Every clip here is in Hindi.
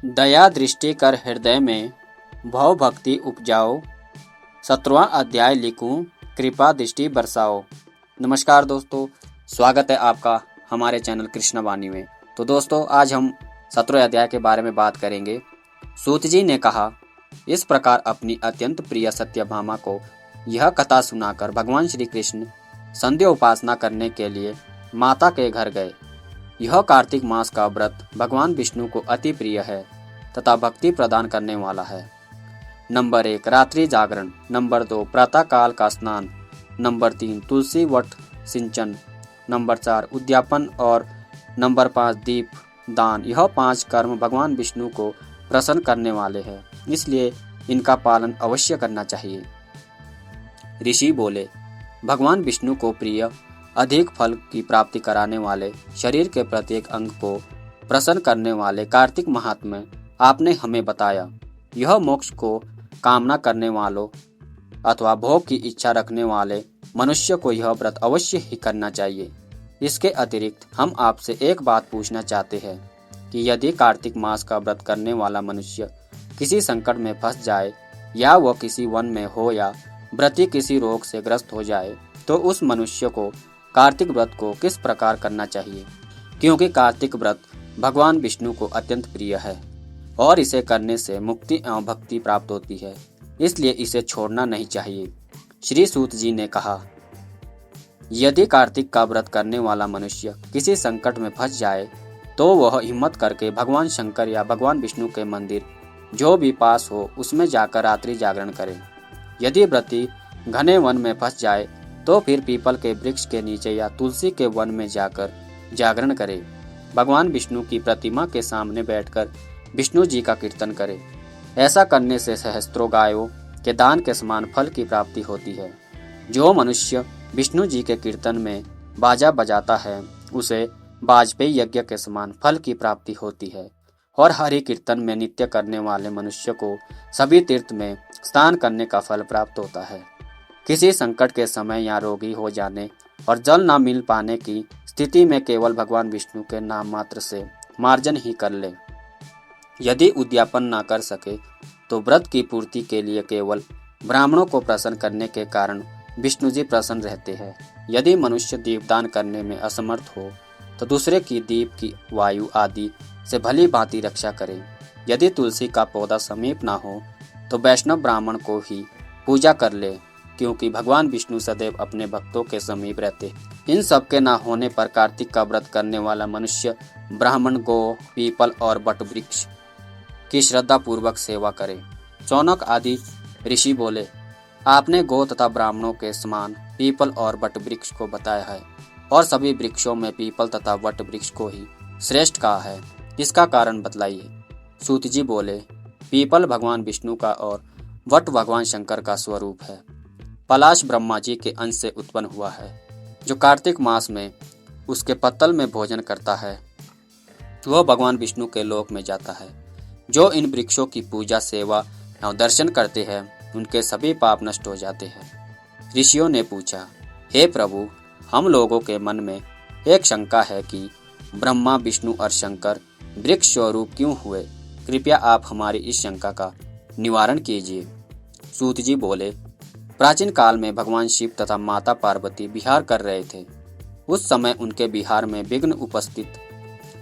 दया दृष्टि कर हृदय में भव भक्ति उपजाओ। 17वां अध्याय लिखूं कृपा दृष्टि बरसाओ। नमस्कार दोस्तों, स्वागत है आपका हमारे चैनल कृष्ण वाणी में। तो दोस्तों, आज हम 17वें अध्याय के बारे में बात करेंगे। सूत जी ने कहा, इस प्रकार अपनी अत्यंत प्रिय सत्यभामा को यह कथा सुनाकर भगवान श्री कृष्ण संध्या उपासना करने के लिए माता के घर गए। यह कार्तिक मास का व्रत भगवान विष्णु को अति प्रिय है तथा भक्ति प्रदान करने वाला है। नंबर 1 रात्रि जागरण, नंबर 2 प्रातः काल का स्नान, नंबर 3 तुलसी वट सिंचन, नंबर 4 उद्यापन और नंबर 5 दीप दान। यह 5 कर्म भगवान विष्णु को प्रसन्न करने वाले हैं, इसलिए इनका पालन अवश्य करना चाहिए। ऋषि बोले, भगवान विष्णु को प्रिय अधिक फल की प्राप्ति कराने वाले शरीर के प्रत्येक अंग को प्रसन्न करने वाले कार्तिक महात्म्य आपने हमें बताया। यह मोक्ष को कामना करने वालों अथवा भोग की इच्छा रखने वाले मनुष्य को यह व्रत अवश्य ही करना चाहिए। इसके अतिरिक्त हम आपसे एक बात पूछना चाहते हैं कि यदि कार्तिक मास का व्रत करने वाला मनुष्य किसी संकट में फंस जाए या वह किसी वन में हो या व्रती किसी रोग से ग्रस्त हो जाए तो उस मनुष्य को कार्तिक व्रत को किस प्रकार करना चाहिए, क्योंकि कार्तिक व्रत भगवान विष्णु को अत्यंत प्रिय है और इसे करने से मुक्ति एवं भक्ति प्राप्त होती है, इसलिए इसे छोड़ना नहीं चाहिए। श्री सूत जी ने कहा, यदि कार्तिक का व्रत करने वाला मनुष्य किसी संकट में फंस जाए तो वह हिम्मत करके भगवान शंकर या भगवान विष्णु के मंदिर जो भी पास हो उसमें जाकर रात्रि जागरण करे। यदि व्रती घने वन में फंस जाए तो फिर पीपल के वृक्ष के नीचे या तुलसी के वन में जाकर जागरण करे। भगवान विष्णु की प्रतिमा के सामने बैठकर विष्णु जी का कीर्तन करे। ऐसा करने से सहस्त्रों गायों के दान के समान फल की प्राप्ति होती है। जो मनुष्य विष्णु जी के कीर्तन में बाजा बजाता है उसे वाजपेयी यज्ञ के समान फल की प्राप्ति होती है और हरि कीर्तन में नित्य करने वाले मनुष्य को सभी तीर्थ में स्नान करने का फल प्राप्त होता है। किसी संकट के समय या रोगी हो जाने और जल न मिल पाने की स्थिति में केवल भगवान विष्णु के नाम मात्र से मार्जन ही कर ले। यदि उद्यापन न कर सके तो व्रत की पूर्ति के लिए केवल ब्राह्मणों को प्रसन्न करने के कारण विष्णु जी प्रसन्न रहते हैं। यदि मनुष्य दीपदान करने में असमर्थ हो तो दूसरे की दीप की वायु आदि से भली भांति रक्षा करे। यदि तुलसी का पौधा समीप न हो तो वैष्णव ब्राह्मण को ही पूजा कर ले, क्योंकि भगवान विष्णु सदैव अपने भक्तों के समीप रहते। इन सब के न होने पर कार्तिक का व्रत करने वाला मनुष्य ब्राह्मण, गौ, पीपल और वट वृक्ष की श्रद्धा पूर्वक सेवा करे। चौनक आदि ऋषि बोले, आपने गौ तथा ब्राह्मणों के समान पीपल और वट वृक्ष को बताया है और सभी वृक्षों में पीपल तथा वट वृक्ष को ही श्रेष्ठ कहा है, इसका कारण बतलाइए। सूत जी बोले, पीपल भगवान विष्णु का और वट भगवान शंकर का स्वरूप है। पलाश ब्रह्मा जी के अंश से उत्पन्न हुआ है। जो कार्तिक मास में उसके पत्तल में भोजन करता है वह भगवान विष्णु के लोक में जाता है। जो इन वृक्षों की पूजा, सेवा एवं दर्शन करते हैं उनके सभी पाप नष्ट हो जाते हैं। ऋषियों ने पूछा, हे प्रभु, हम लोगों के मन में एक शंका है कि ब्रह्मा, विष्णु और शंकर वृक्ष स्वरूप क्यों हुए? कृपया आप हमारी इस शंका का निवारण कीजिए। सूत जी बोले, प्राचीन काल में भगवान शिव तथा माता पार्वती विहार कर रहे थे। उस समय उनके विहार में विघ्न उपस्थित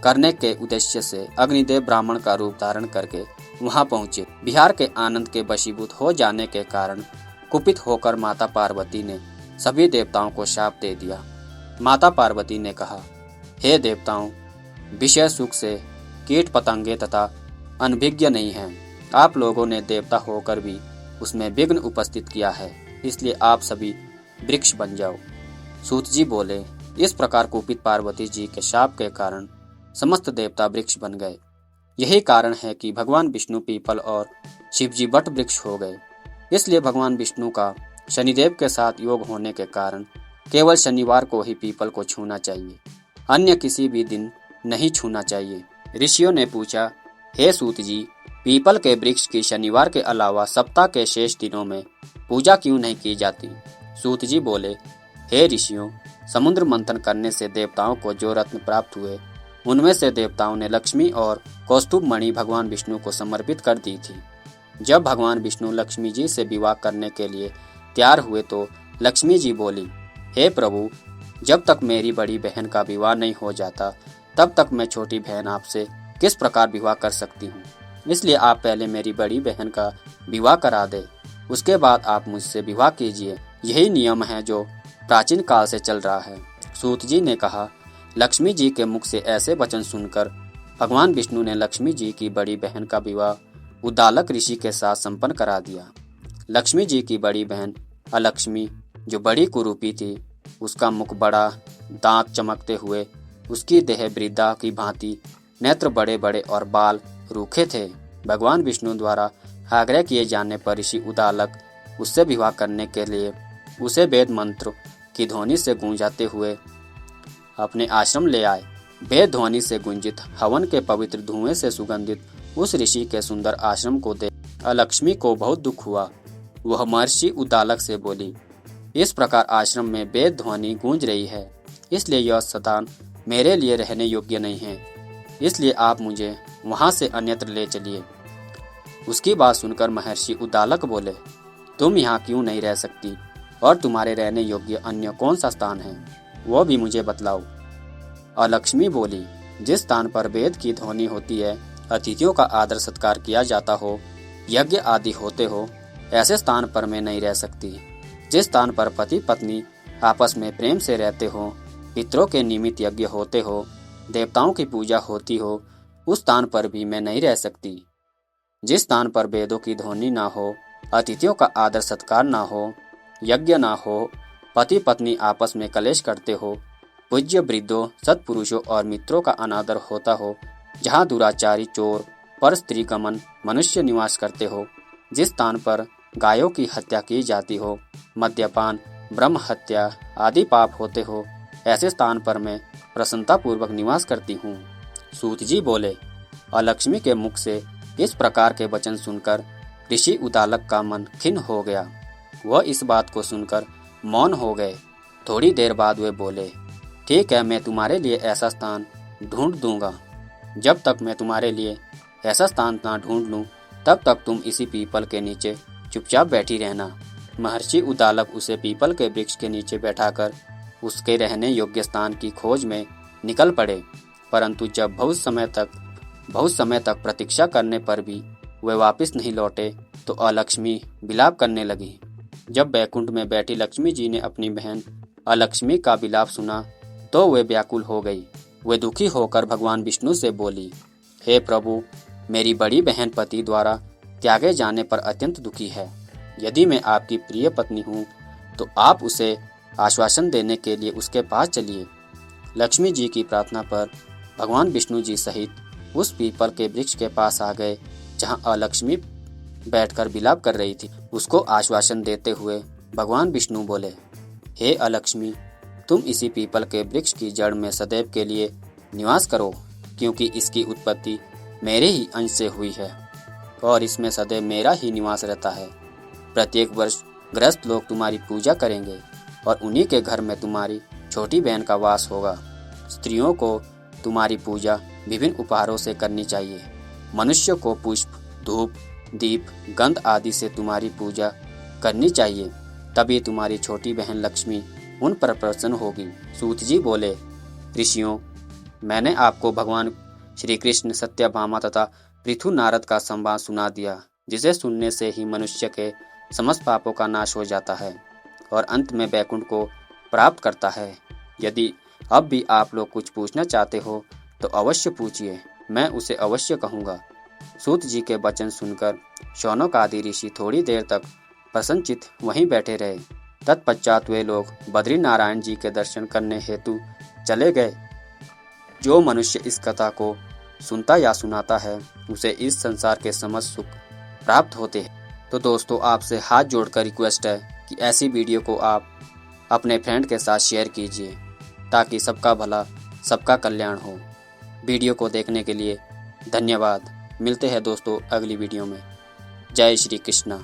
करने के उद्देश्य से अग्निदेव ब्राह्मण का रूप धारण करके वहां पहुंचे। विहार के आनंद के वशीभूत हो जाने के कारण कुपित होकर माता पार्वती ने सभी देवताओं को शाप दे दिया। माता पार्वती ने कहा, हे देवताओं, विषय सुख से कीट पतंगे तथा अनभिज्ञ नहीं हैं। आप लोगों ने देवता होकर भी उसमें विघ्न उपस्थित किया है, इसलिए आप सभी वृक्ष बन जाओ। सूत जी बोले, इस प्रकार कुपित पार्वती जी के शाप के कारण समस्त देवता वृक्ष बन गए। यही कारण है कि भगवान विष्णु पीपल और शिव जी वट वृक्ष हो गए। इसलिए भगवान विष्णु का शनिदेव के साथ योग होने के कारण केवल शनिवार को ही पीपल को छूना चाहिए, अन्य किसी भी दिन नहीं छूना चाहिए। ऋषियों ने पूछा, हे सूत जी, पीपल के वृक्ष की शनिवार के अलावा सप्ताह के शेष दिनों में पूजा क्यों नहीं की जाती? सूत जी बोले, हे ऋषियों, समुद्र मंथन करने से देवताओं को जो रत्न प्राप्त हुए उनमें से देवताओं ने लक्ष्मी और कौस्तुभ मणि भगवान विष्णु को समर्पित कर दी थी। जब भगवान विष्णु लक्ष्मी जी से विवाह करने के लिए तैयार हुए तो लक्ष्मी जी बोली, हे प्रभु, जब तक मेरी बड़ी बहन का विवाह नहीं हो जाता तब तक मैं छोटी बहन आपसे किस प्रकार विवाह कर सकती हूँ। इसलिए आप पहले मेरी बड़ी बहन का विवाह करा दे, उसके बाद आप मुझसे विवाह कीजिए। यही नियम है जो प्राचीन काल से चल रहा है। सूत जी ने कहा। लक्ष्मी जी के मुख से ऐसे वचन सुनकर भगवान विष्णु ने लक्ष्मी जी की बड़ी बहन का विवाह उद्दालक ऋषि के साथ संपन्न करा दिया। लक्ष्मी जी की बड़ी बहन अलक्ष्मी, जो बड़ी कुरूपी थी, उसका मुख बड़ा, दांत चमकते हुए, उसकी देह वृद्धा की भांति, नेत्र बड़े बड़े और बाल रूखे थे। भगवान विष्णु द्वारा आग्रह किए जाने पर ऋषि उद्दालक उससे विवाह करने के लिए उसे वेद मंत्र की ध्वनि से गूंजाते हुए अपने आश्रम ले आए। वेद ध्वनि से गुंजित हवन के पवित्र धुएं से सुगंधित उस ऋषि के सुंदर आश्रम को देख अलक्ष्मी को बहुत दुख हुआ। वह महर्षि उद्दालक से बोली, इस प्रकार आश्रम में वेद ध्वनि गूंज रही है, इसलिए यह स्थान मेरे लिए रहने योग्य नहीं है, इसलिए आप मुझे वहां से अन्यत्र ले चलिए। उसकी बात सुनकर महर्षि उद्दालक बोले, तुम यहाँ क्यों नहीं रह सकती और तुम्हारे रहने योग्य अन्य कौन सा स्थान है, वो भी मुझे बतलाओ। अलक्ष्मी बोली, जिस स्थान पर वेद की ध्वनि होती है, अतिथियों का आदर सत्कार किया जाता हो, यज्ञ आदि होते हो, ऐसे स्थान पर मैं नहीं रह सकती। जिस स्थान पर पति पत्नी आपस में प्रेम से रहते हो, पितरों के निमित्त यज्ञ होते हो, देवताओं की पूजा होती हो, उस स्थान पर भी मैं नहीं रह सकती। जिस स्थान पर वेदों की ध्वनि ना हो, अतिथियों का आदर सत्कार ना हो, यज्ञ ना हो, पति पत्नी आपस में कलेश करते हो, पूज्य वृद्धों, सत्पुरुषों और मित्रों का अनादर होता हो, जहाँ दुराचारी, चोर, पर स्त्री गमन मनुष्य निवास करते हो, जिस स्थान पर गायों की हत्या की जाती हो, मद्यपान, ब्रह्म हत्या आदि पाप होते हो, ऐसे स्थान पर मैं प्रसन्नता पूर्वक निवास करती हूँ। सूत जी बोले। अलक्ष्मी के मुख से इस प्रकार के वचन सुनकर ऋषि उद्दालक का मन खिन्न हो गया। वह इस बात को सुनकर मौन हो गए। थोड़ी देर बाद वे बोले, ठीक है, मैं तुम्हारे लिए ऐसा स्थान ढूंढ दूंगा। जब तक मैं तुम्हारे लिए ऐसा स्थान ना ढूंढ लूं, तब तक तुम इसी पीपल के नीचे चुपचाप बैठी रहना। महर्षि उद्दालक उसे पीपल के वृक्ष के नीचे बैठाकर उसके रहने योग्य स्थान की खोज में निकल पड़े, परंतु जब बहुत समय तक प्रतीक्षा करने पर भी वे वापस नहीं लौटे तो अलक्ष्मी विलाप करने लगी। जब बैकुंठ में बैठी लक्ष्मी जी ने अपनी बहन अलक्ष्मी का विलाप सुना तो वे व्याकुल हो गई। वे दुखी होकर भगवान विष्णु से बोली, हे प्रभु, मेरी बड़ी बहन पति द्वारा त्यागे जाने पर अत्यंत दुखी है। यदि मैं आपकी प्रिय पत्नी हूँ तो आप उसे आश्वासन देने के लिए उसके पास चलिए। लक्ष्मी जी की प्रार्थना पर भगवान विष्णु जी सहित उस पीपल के वृक्ष के पास आ गए जहाँ अलक्ष्मी बैठकर विलाप कर रही थी। उसको आश्वासन देते हुए भगवान विष्णु बोले, हे अलक्ष्मी, तुम इसी पीपल के वृक्ष की जड़ में सदैव के लिए निवास करो, क्योंकि इसकी उत्पत्ति मेरे ही अंश से हुई है और इसमें सदैव मेरा ही निवास रहता है। प्रत्येक वर्ष गृहस्थ लोग तुम्हारी पूजा करेंगे और उन्हीं के घर में तुम्हारी छोटी बहन का वास होगा। स्त्रियों को तुम्हारी पूजा विभिन्न उपहारों से करनी चाहिए। मनुष्य को पुष्प, धूप, दीप, गंध आदि से तुम्हारी पूजा करनी चाहिए, तभी तुम्हारी छोटी बहन लक्ष्मी उन पर प्रसन्न होगी। सूत जी बोले, ऋषियों, मैंने आपको भगवान श्री कृष्ण, सत्यभामा तथा पृथु नारद का संवाद सुना दिया, जिसे सुनने से ही मनुष्य के समस्त पापों का नाश हो जाता है और अंत में वैकुंठ को प्राप्त करता है। यदि अब भी आप लोग कुछ पूछना चाहते हो तो अवश्य पूछिए, मैं उसे अवश्य कहूँगा। सूत जी के वचन सुनकर शौनक आदि ऋषि थोड़ी देर तक प्रसन्नचित्त वहीं बैठे रहे। तत्पश्चात वे लोग बद्री नारायण जी के दर्शन करने हेतु चले गए। जो मनुष्य इस कथा को सुनता या सुनाता है उसे इस संसार के समस्त सुख प्राप्त होते हैं। तो दोस्तों, आपसे हाथ जोड़कर रिक्वेस्ट है कि ऐसी वीडियो को आप अपने फ्रेंड के साथ शेयर कीजिए ताकि सबका भला, सबका कल्याण हो। वीडियो को देखने के लिए धन्यवाद। मिलते हैं दोस्तों अगली वीडियो में। जय श्री कृष्णा।